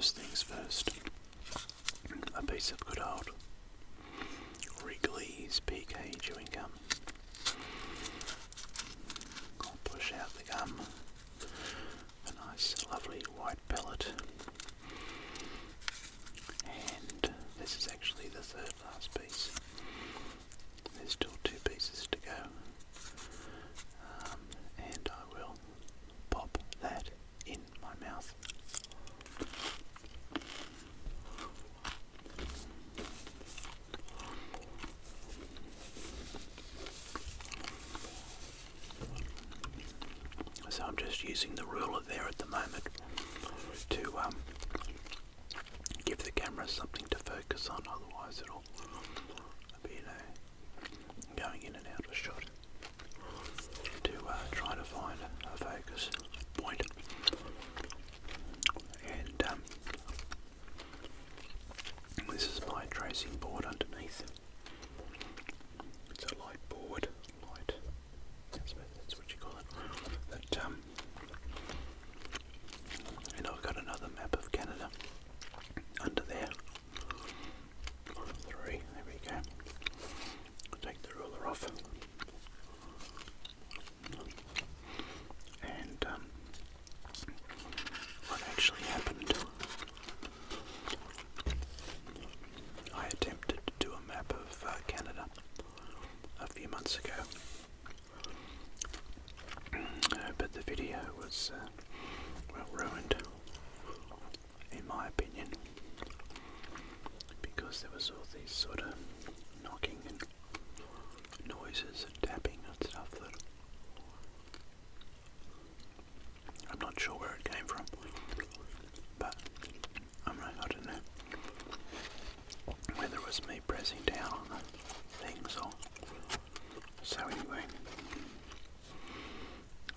First things first, a piece of good old Wrigley's PK chewing gum. I'll push out the gum, a nice lovely white pellet, and this is actually the third last piece. There's still 2 pieces to go, and I will pop that in my mouth. So I'm just using the ruler there at the moment to give the camera something to focus on, otherwise it'll be, going in and out of shot, to try to find a focus point. And this is my tracing board underneath. It's a light board, that's what you call it. But, and I've got another map of Canada under there. 3, there we go. I'll take the ruler off. And what actually happened, I attempted to do a map of Canada a few months ago, but the video was well ruined, in my opinion, because there was all these sort of knocking and noises and tapping and stuff that I'm not sure where it came from, but I don't know whether it was me pressing down on the things or so. Anyway,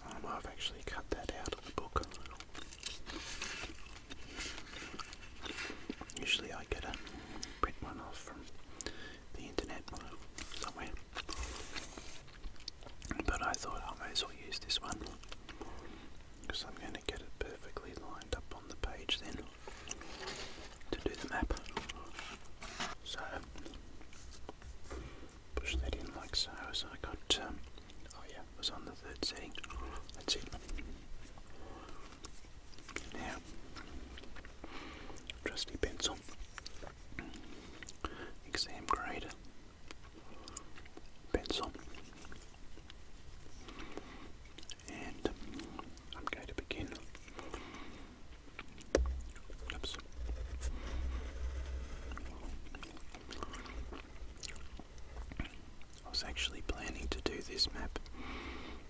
I've actually cut that out of the book. Usually I get a print one off from the internet somewhere, but I thought I may as well use this one, because I'm going to get it perfectly lined up on the page then to do the map. So push that in like so. So I got oh yeah, it was on the 3rd setting. That's it. Now, trusty pencil, exam grade pencil, and I'm going to begin. Oops. I was actually planning to do this map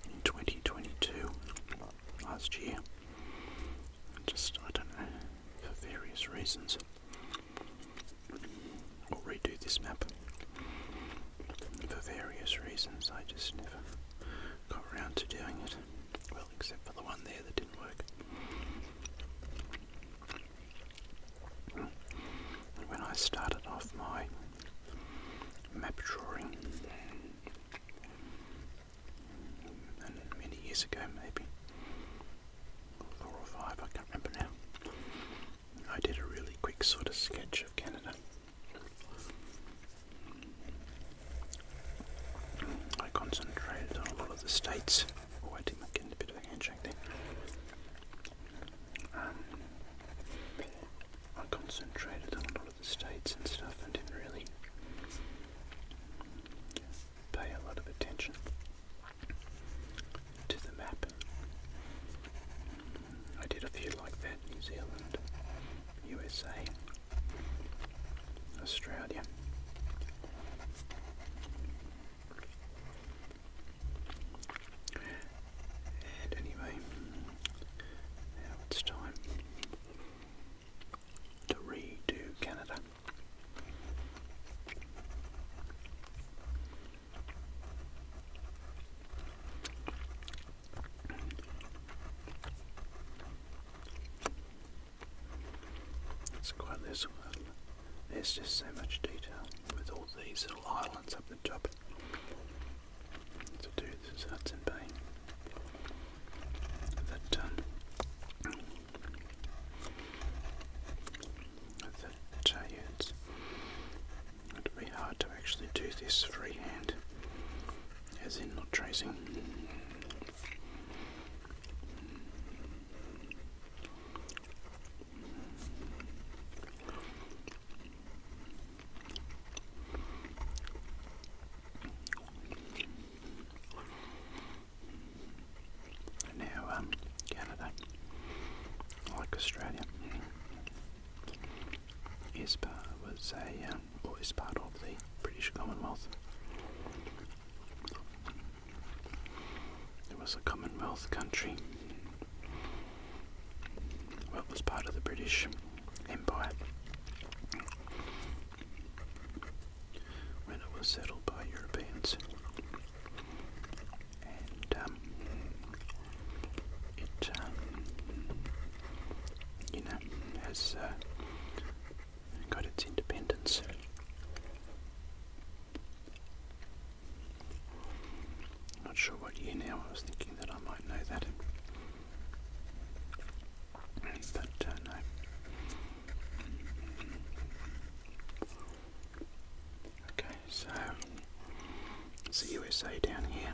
in 2022, last year. I don't know, for various reasons. Or redo this map for various reasons. I just never got around to doing it. Well, except for the one there that didn't work. When I started off my map drawing, and many years ago, maybe 4 or 5, I can't remember now, I did a really quick sort of sketch of Canada. I concentrated on a lot of the states. Oh, I did get a bit of a handshake there. I concentrated on a lot of the states and stuff and didn't really pay a lot of attention to the map. I did a few like that: New Zealand, USA, Australia. And anyway, now it's time to redo Canada. It's quite this one. There's just so much detail with all these little islands up the top. To do this Hudson Bay. That amazing. Now, Canada, like Australia, is part of the British Commonwealth. It was a Commonwealth country. Well, it was part of the British Empire when it was settled by Europeans. And it, has got its independence. Not sure what year now. I was thinking that I might know that, but no. Okay, so it's the USA down here.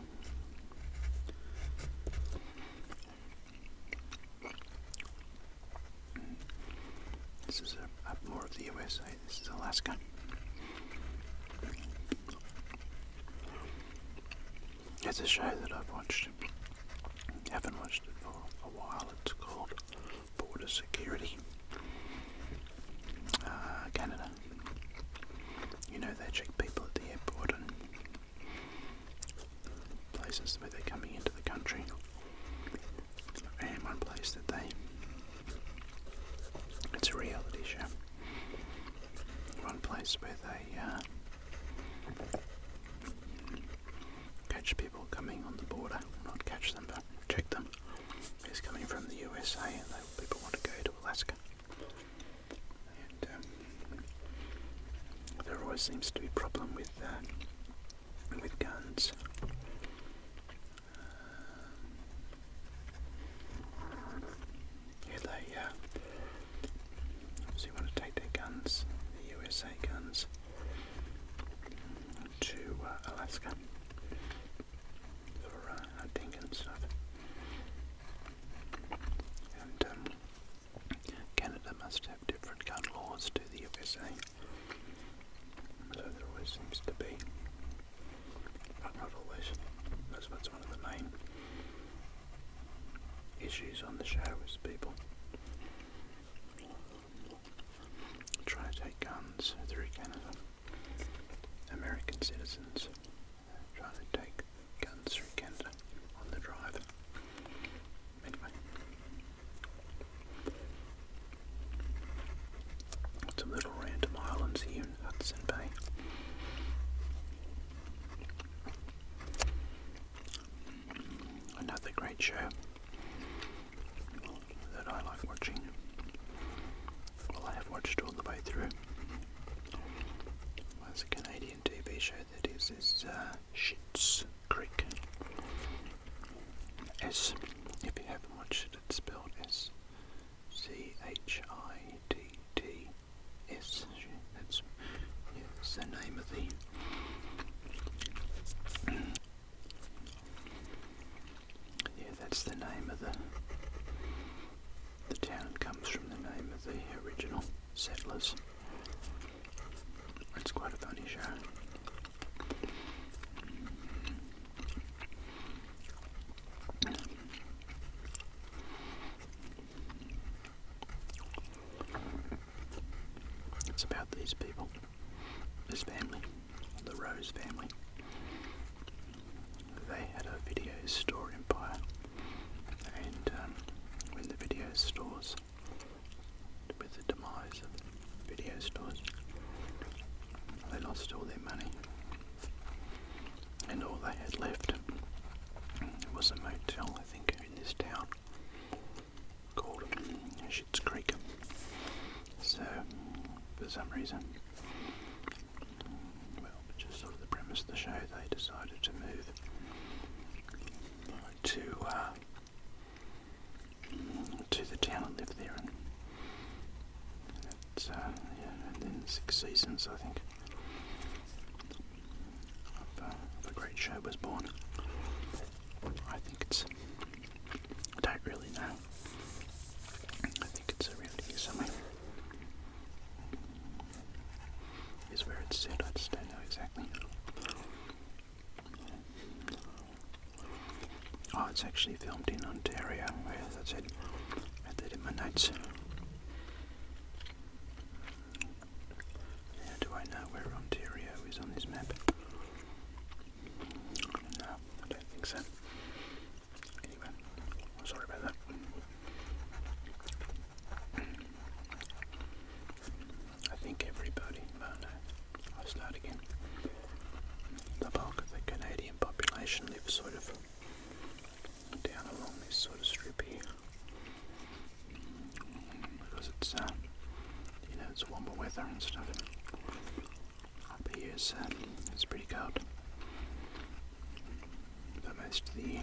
This is up more of the USA. This is Alaska. It's a show that I've watched. Haven't watched it for a while. It's called Border Security. Canada. They check people at the airport and places where they're coming into the country. And one place that it's a reality show. One place where they catch people coming on the border. Not catch them, but check them. Is coming from the USA, and people want to go to Alaska. And there always seems to be a problem with guns. So you want to take their guns, the USA guns, to Alaska for hunting and stuff. And Canada must have different gun laws to the USA. So there always seems to be, but not always. That's one of the main issues on the show is people trying to take guns through Canada. American citizens trying to take guns through Canada on the drive. Anyway, some little random islands here in Hudson Bay. Another great show that I like watching. Well, I have watched all the way through. Well, it's a Canadian TV show that is Schitt's Creek. S, if you haven't watched it, it's spelled SCHITTS. That's the name of the that's the name of the town. Comes from the name of the original settlers. It's quite a funny show. It's about these people, this family, the Rose family. They had a video store empire, and when the video stores, with the demise of video stores, they lost all their money, and all they had left was a motel, I think, in this town called Schitt's Creek. So, for some reason, well, just sort of the premise of the show, they decided to move to the town and live there, and it's and then 6 seasons, I think, of a great show was born. I think it's, I don't really know. I think it's around here somewhere. Is where it's set, I just don't know exactly. Oh, it's actually filmed in Ontario, as I said, I had that in my notes. Now, do I know where Ontario is on this map? No, I don't think so. Anyway, sorry about that. I think everybody, oh no, I'll start again. The bulk of the Canadian population lives sort of down along this sort of strip here. Because it's, you know, it's warmer weather and stuff. Up here it's pretty cold for most of the year.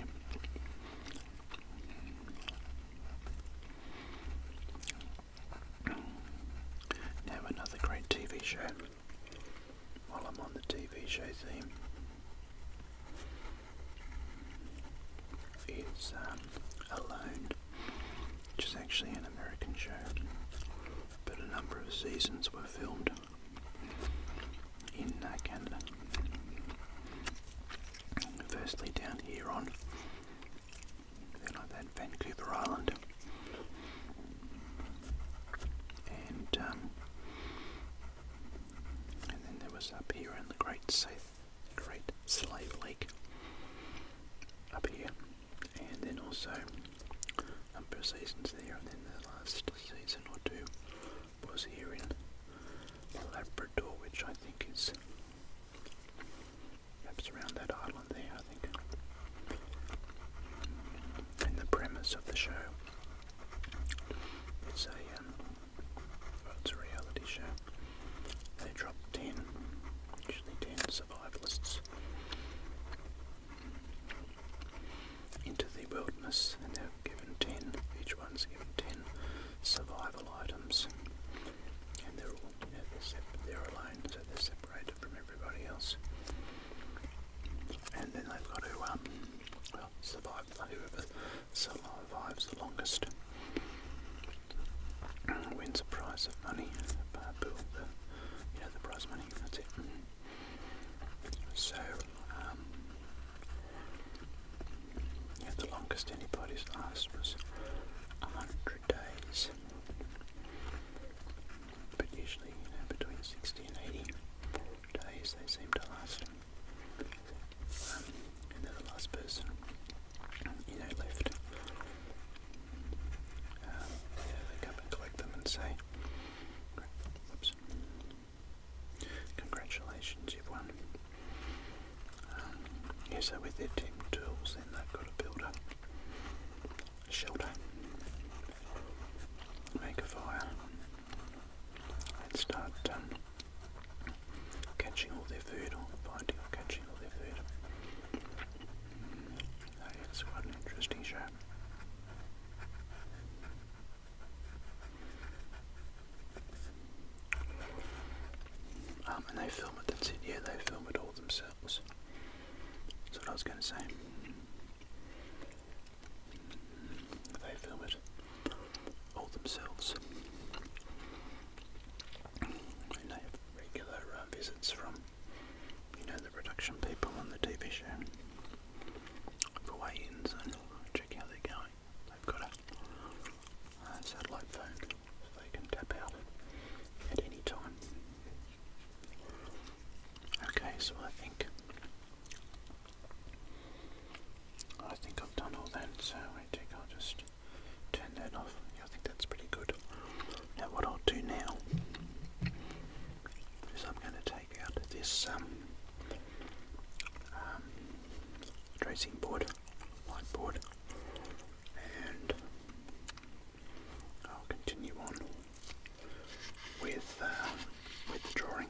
Now another great TV show, while I'm on the TV show theme, is Alone, which is actually an American show, but a number of seasons were filmed in Canada. Firstly down here on, then on that Vancouver Island, and then there was up here in the Great Slave Lake, up here, and then also a number of seasons there, and then the last season or two was here in Labrador, which I think is perhaps around that island there, I think. And the premise of the show, it's a reality show. They drop 10, usually 10 survivalists into the wilderness, and they're given 10, each one's given 10 survival items, and they're all, you know, they're alone, so they're separated from everybody else, and then they've got to survive. Whoever survives the longest wins a prize of money, the prize money, that's it. So the longest anybody's last was 100 days, but usually, between 60 and 80 days they seem to last. And then the last person, left, they come and collect them and say, whoops, congratulations, you've won. So with their team tools, then they've got to build a shelter, make a fire, and start catching all their food, or finding or catching all their food. It's quite an interesting show. And they film it, that's it, yeah, they film it all themselves. That's what I was going to say. They film it all themselves. And they have regular visits from, the production people on the TV show for weigh-ins and check how they're going. They've got a satellite phone so they can tap out at any time. Okay, so I think I've done all that, so I think I'll just turn that off. I think that's pretty good. Now what I'll do now is I'm going to take out this tracing board, whiteboard, and I'll continue on with the drawing.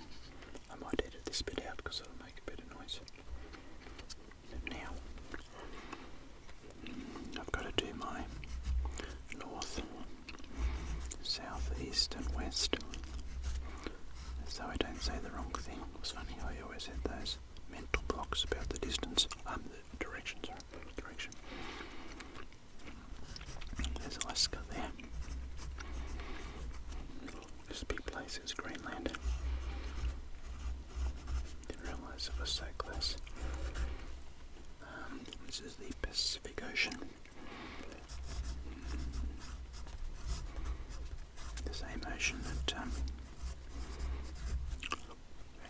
I might edit this bit out because it'll make a bit of noise. And now I've got to do my north, south, east and west, so I don't say the wrong thing. It's funny, I always had those mental blocks about the distance, the direction, direction. There's Alaska there. This big place is Greenland. Didn't realise it was so close. This is the Pacific Ocean. The same ocean that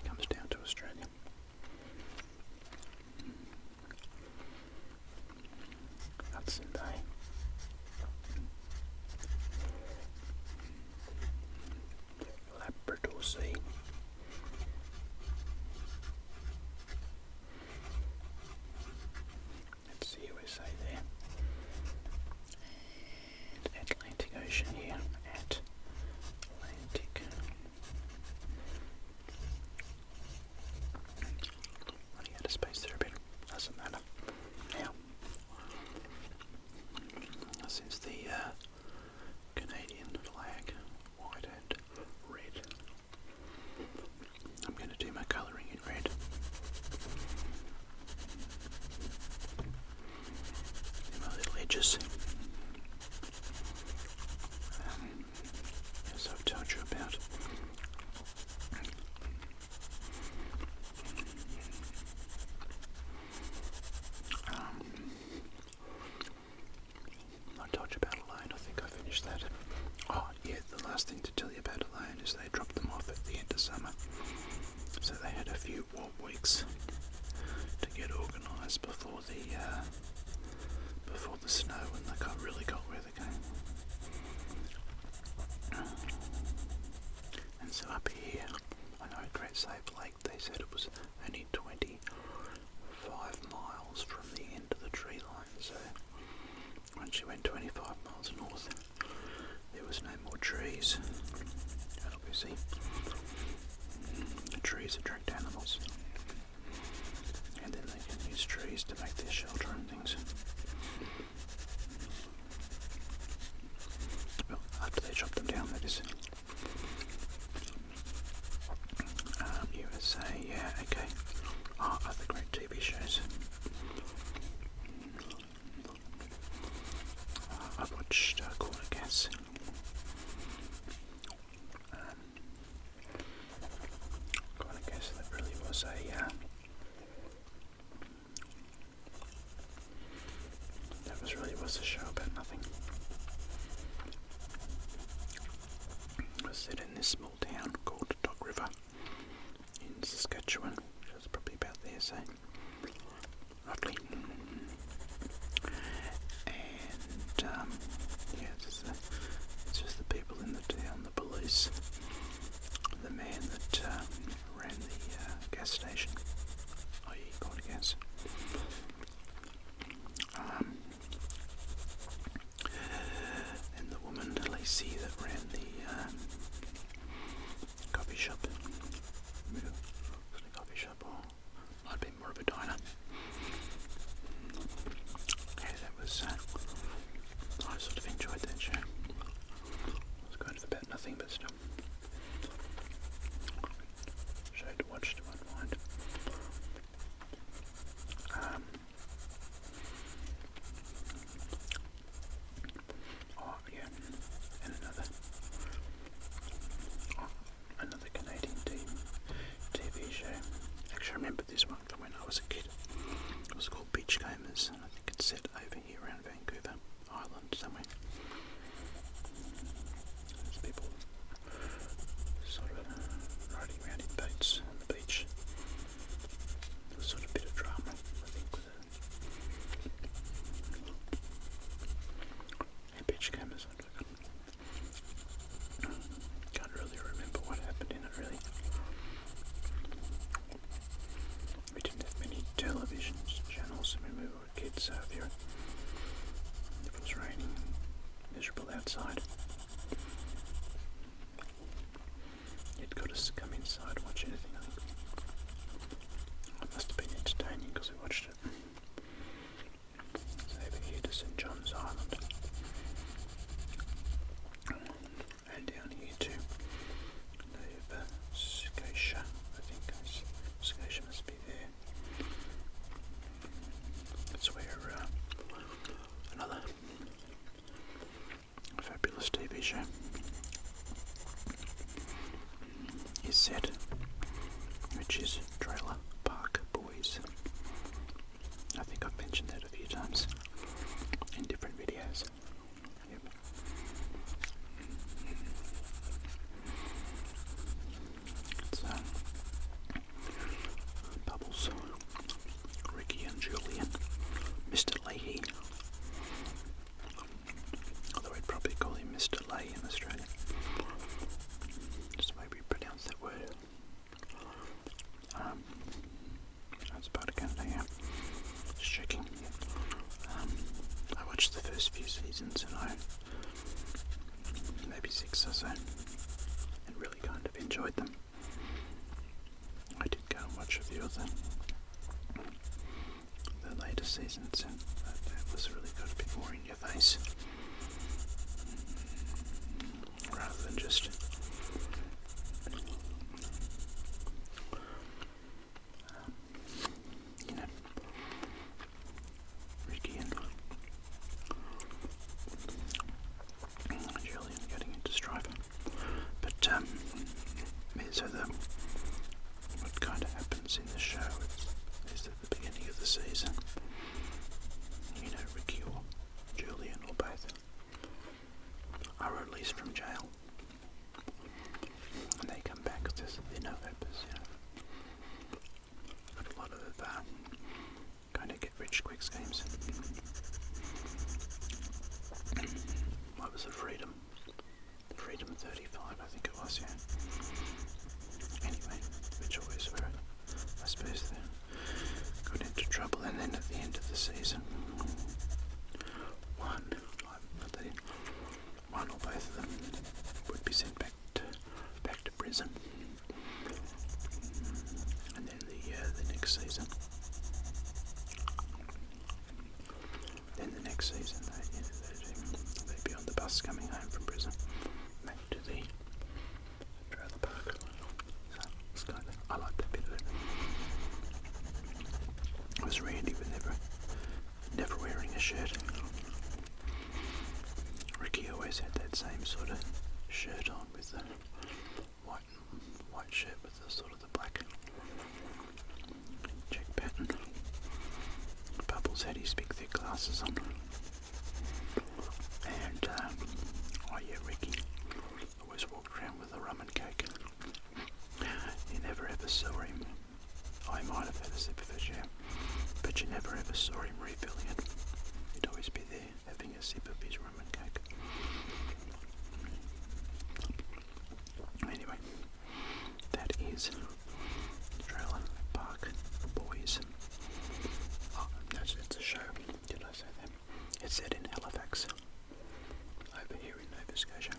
comes down to Australia. Hudson Bay. Labrador Sea. That's the USA there. And Atlantic Ocean here. Atlantic. Running out of space there a bit. Doesn't matter. Now, since the Canadian flag, white and red, I'm going to do my colouring in red. My little edges. As I've told you about. I told you about Alone, I think I finished that. Oh yeah, the last thing to tell you about Alone is they dropped them off at the end of summer. So they had a few warm weeks to get organised before the snow, and they really got where they're going. And so up here, I know at Great Save Lake they said it was only 25 miles from the end of the tree line, so once you went 25 miles north, there was no more trees. And obviously, the trees attract animals, and then they can use trees to make their shelter and things. Well, after they chop them down, that is. USA, yeah, okay. Oh, other great TV shows. I've watched Corner Gas. Corner Gas, that really was a show about nothing. It was set in this small town called Dog River in Saskatchewan, which is probably about there, say, roughly. And yeah, it's just the people in the town, the police, the man that ran the gas station, i.e. Corner Gas. And the woman, Lacey, that ran the coffee shop. Was it a coffee shop, or might be more of a diner? Yeah, that was. I sort of enjoyed that show. It was kind of about nothing, but still. Show to watch to unwind. Oh yeah, and another Canadian TV show. Actually, I remember this one from when I was a kid. It was called Beachcombers, and I think it's set over here around Vancouver Island somewhere. There's people set, which is Trailer Park Boys. I think I've mentioned that a few times in different videos. Yep. It's Bubbles, Ricky and Julian, Mr. Leahy, although we'd probably call him Mr. Lay in Australia. Just the way we pronounce that word. That's part of Canada, yeah. Just checking. I watched the first few seasons and maybe 6 or so, and really kind of enjoyed them. I did go and watch a few of the later seasons, and that was really got a bit more in your face, rather than just Ricky and Julian getting into strife. But so what kind of happens in the show is at the beginning of the season, Ricky or Julian or both are released from jail, and they come back with their no purpose, But a lot of kind of get rich quick schemes. What was the Freedom 35, I think it was, yeah. Anyway, which always were, I suppose, they got into trouble, and then at the end of the season, one or both of them would be sent back to prison, and then the next season, they'd be on the bus coming home from prison back to the trailer park. So it's I like that bit of it. It was Randy with never wearing a shirt. Ricky always had that same sort of shirt on with the white shirt with the sort of the black check pattern. Bubbles had his big thick glasses on. And Ricky always walked around with a rum and cake. You never ever saw him. I might have had a sip of it, yeah, but you never ever saw him refilling it. He'd always be there having a sip of his rum and cake. Anyway, that is Trailer Park Boys. Oh, it's a show. Did I say that? It's set in Halifax, over here in Nova Scotia,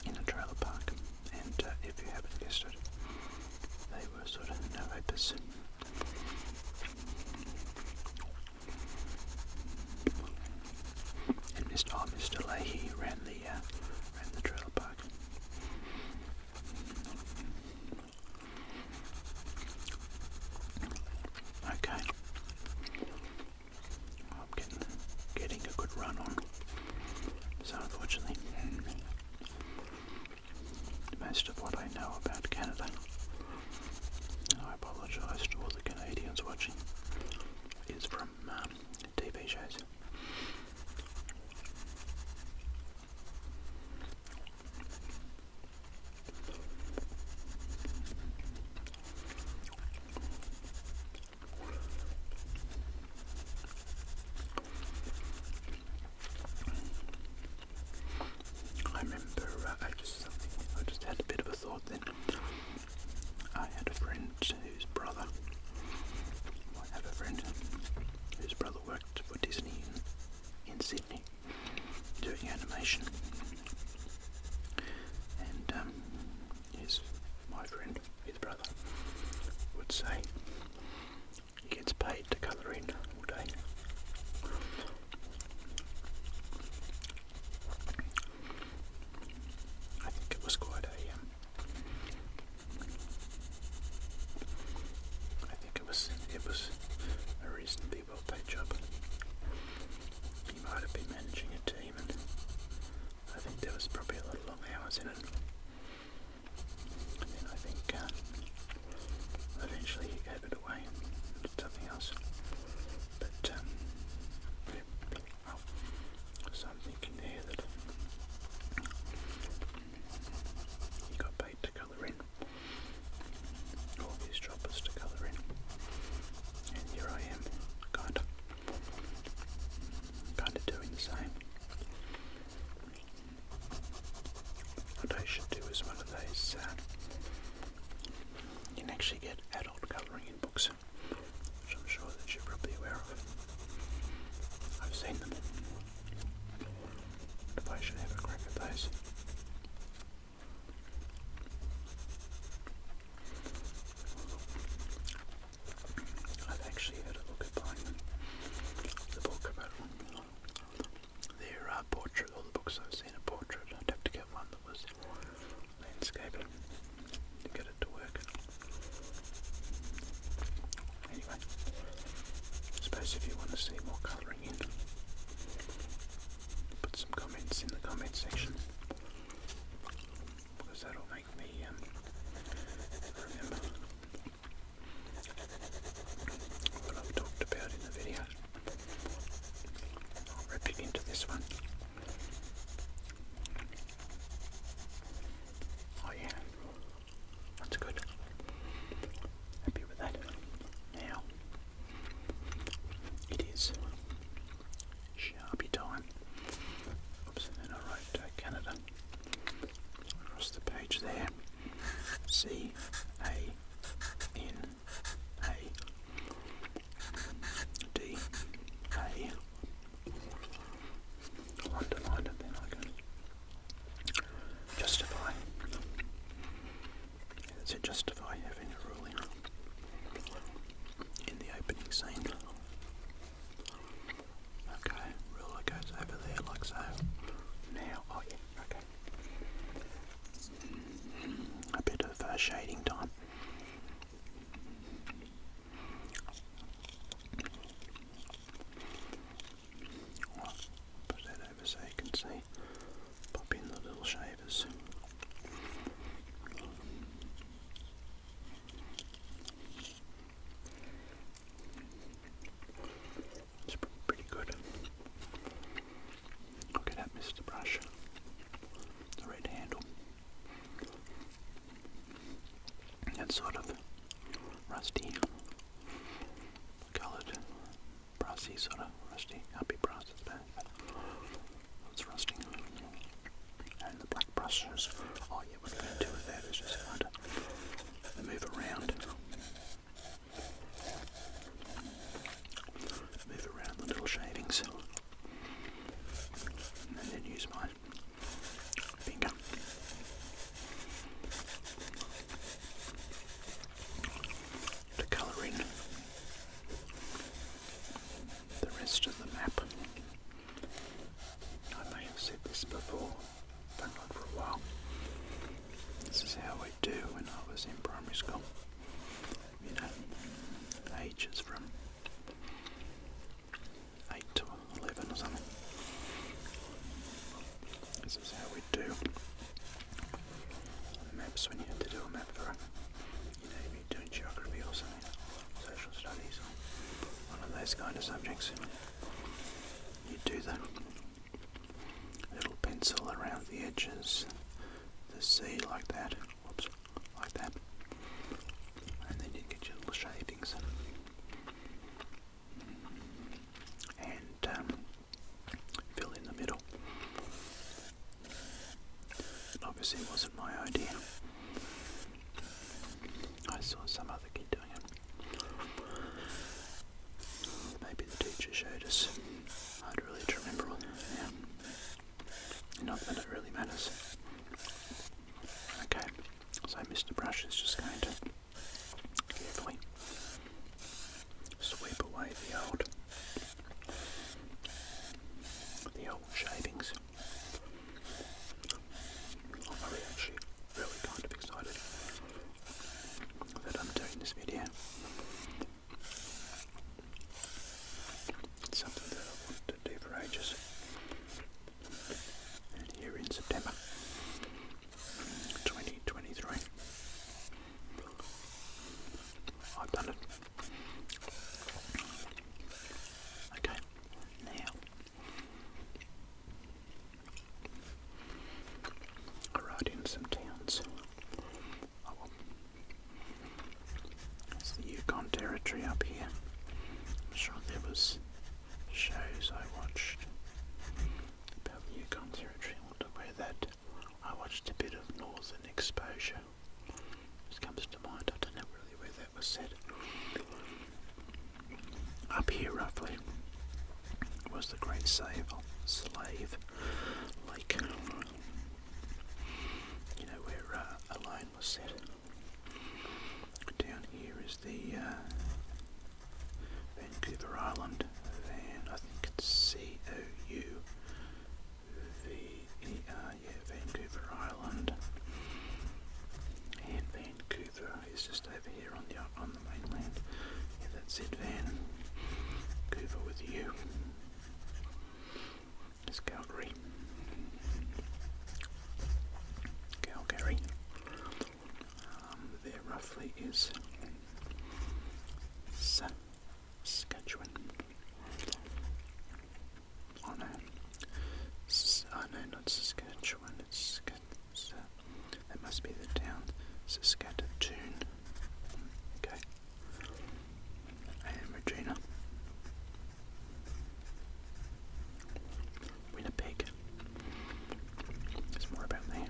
in a trailer park. And if you haven't guessed it, they were sort of no-hopers. And Mr. Leahy ran the trailer park. Okay. I'm getting a good run on. So unfortunately, most of what I know about Canada, I apologise to all the Canadians watching, is from TV shows. I remember, I just had a bit of a thought then. I had a friend whose brother, worked for Disney in Sydney doing animation. And my friend, his brother, would say he gets paid to colour in all day. I think it was quite it was a reasonably well paid job. He might have been managing a team, and I think there was probably a lot of long hours in it. shading time. Put that over so you can see. Pop in the little shavers. It's pretty good. Look at that Mr. Brush. The red handle. That sort of rusty coloured, brassy sort of rusty. Can't be brass, it's bad, but it's rusting. And the black brushes. Oh yeah, what I'm going to do with that is just kind of move around. Move around the little shavings. And then use my finger to colour in the rest of the map. I may have said this before, but not for a while. This is how we do when I was in primary school. You know, ages from 8 to 11 or something. This is how we do maps when you have to do a map for, you know, if you're doing geography or something, social studies or one of those kind of subjects. You do the little pencil around the edges, the sea like that, whoops, like that, and then you get your little shadings. And fill in the middle. Obviously it wasn't my idea. I saw some other kid doing it. Maybe the teacher showed us. I don't really remember what now. Not that it really matters. Okay, so Mr. Brush is just going to carefully sweep away the old shavings. I'm actually really kind of excited that I'm doing this video. It's something that I wanted to do for ages. And here in September 2023, I've done it. Okay, now I wrote in some towns. Oh well. It's the Yukon Territory up here. I'm sure there was shows I watched about the Yukon Territory. I wonder where that. I watched a bit of Northern Exposure. This comes to mind. I don't know really where that was set. Up here roughly was the Great Slave Lake. You know where Alone was set. Down here is the Vancouver Island. I think it's C-O-U-V-E-R, yeah, Vancouver Island. And Vancouver is just over here on the mainland. Yeah, that's it, Vancouver with you. It's Calgary. There roughly is Saskatchewan. Oh no, not Saskatchewan. That must be the town, Saskatoon. Okay, and Regina, Winnipeg. There's more about there.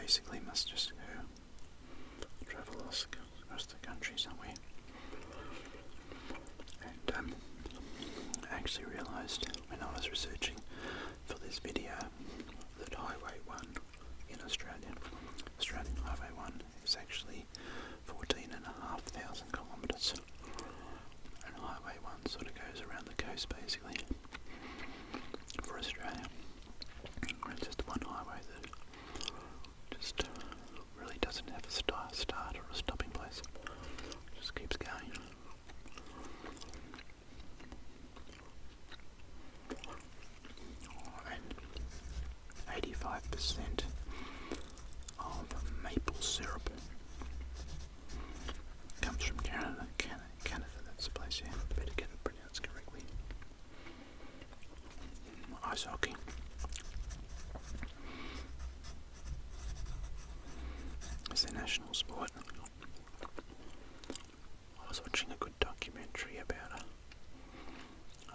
basically must just go travel across the country somewhere. And I actually realised when I was researching for this video that Highway 1 in Australian Highway 1 is actually 14,500 kilometres, and Highway 1 sort of goes around the coast basically for Australia. It's just one highway that just really doesn't have a start or a stopping place, it just keeps going. And 85% of maple syrup comes from Canada. Canada, that's the place, yeah. Better get it pronounced correctly. Ice hockey. It's their national sport. I was watching a good documentary about a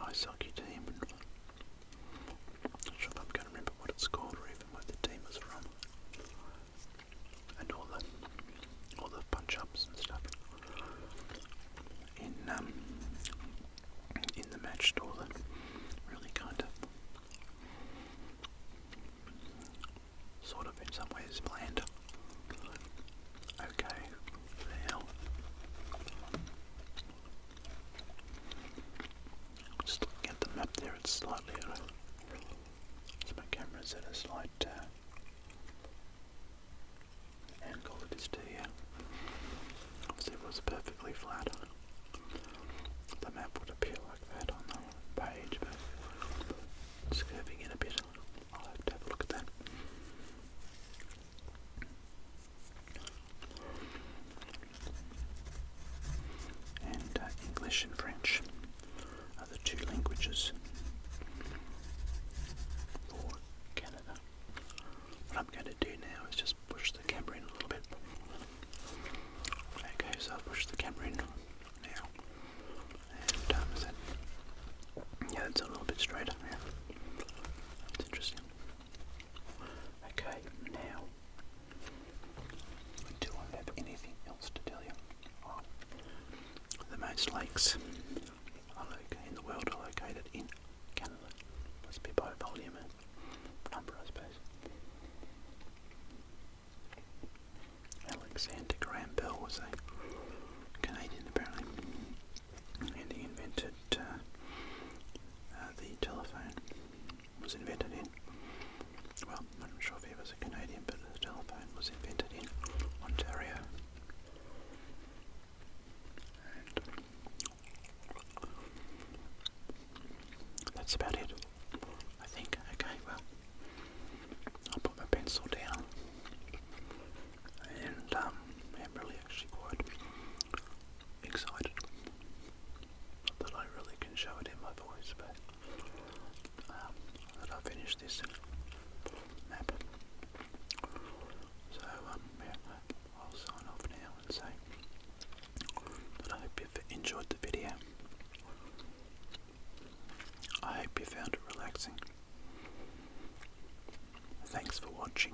ice hockey team. Not sure if I'm going to remember what it's called or even where the team was from. And all the punch-ups and stuff. In the match store that really kind of sort of in some ways planned. Okay, now just looking at the map there, it's slightly so my camera's at a slight angle it is to here. Obviously if it was perfectly flat, the map would appear like that on the page, but it's curving in a bit. I'll have to have a look at that. And English and French are the two languages for Canada. What I'm going to do now is just push the camera in a little bit. Okay, so I'll push the camera in now. And yeah, it's a little bit straighter now. That's interesting. Okay, now, do I have anything else to tell you? Oh, the most lakes in the world are located in Canada. Must be by volume and number, I suppose. Alexander Graham Bell was a Canadian apparently, and he invented the telephone. Was invented in, well, I'm not sure if he was a Canadian, but the telephone was invented in Ontario. And that's about it, I think. Okay, well, I'll put my pencil down, and I'm really actually quite excited. Not that I really can show it in my voice, but that I finished this map. So yeah, I'll sign off now and say that I hope you've enjoyed the video. I hope you found it relaxing. Thanks for watching.